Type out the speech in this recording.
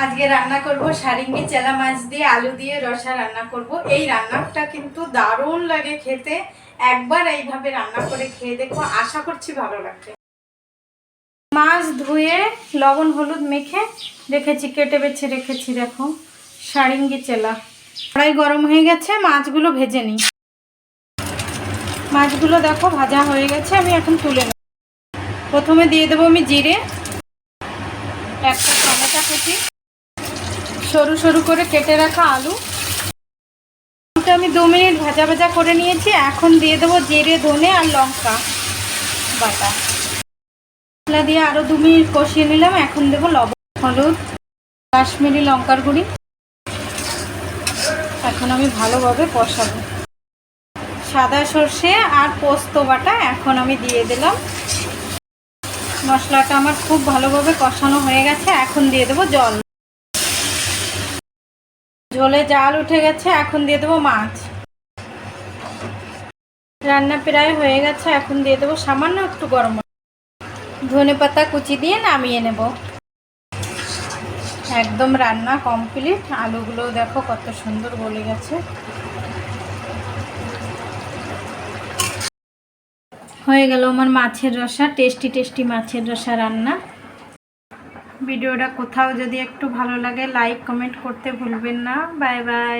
আজকে রান্না করব সারিঙ্গি চেলা মাছ দিয়ে আলু দিয়ে রসা রান্না করব। এই রান্নাটা কিন্তু দারুণ লাগে খেতে। একবার এইভাবে রান্না করে খেয়ে দেখো, আশা করছি ভালো লাগবে। মাছ ধুয়ে লবণ হলুদ মেখে রেখেছি, কেটে বেছে রেখেছি। দেখো সারিঙ্গি চেলা। কড়াই গরম হয়ে গেছে, মাছগুলো ভেজে নিই। মাছগুলো দেখো ভাজা হয়ে গেছে, আমি এখন তুলে নেব। প্রথমে দিয়ে দেবো আমি জিরে, একটা টমেটো কুচি, সরু সরু করে কেটে রাখা আলু। আমি 2 মিনিট ভাজা ভাজা করে নিয়েছি। এখন দিয়ে দেবো জিরে ধনে আর লঙ্কা বাটা। মশলা দিয়ে আরও 2 মিনিট কষিয়ে নিলাম। এখন দেবো লবণ হলুদ কাশ্মীরি লঙ্কার গুঁড়ি। এখন আমি ভালোভাবে কষাবো। সাদা সর্ষে আর পোস্ত বাটা এখন আমি দিয়ে দিলাম। মশলাটা আমার খুব ভালোভাবে কষানো হয়ে গেছে। এখন দিয়ে দেবো জল। ঝোলে জাল উঠে গেছে, এখন দিয়ে দেবো মাছ। রান্না প্রায় হয়ে গেছে। এখন দিয়ে দেবো সামান্য একটু গরম মশলা, ধনে পাতা কুচি দিয়ে নামিয়ে নেব। একদম রান্না কমপ্লিট। আলুগুলো দেখো কত সুন্দর গলে গেছে। হয়ে গেল আমার মাছের রসা, টেস্টি টেস্টি মাছের রসা রান্না। ভিডিওটা কোথাও যদি একটু ভালো লাগে লাইক কমেন্ট করতে ভুলবেন না। Bye bye.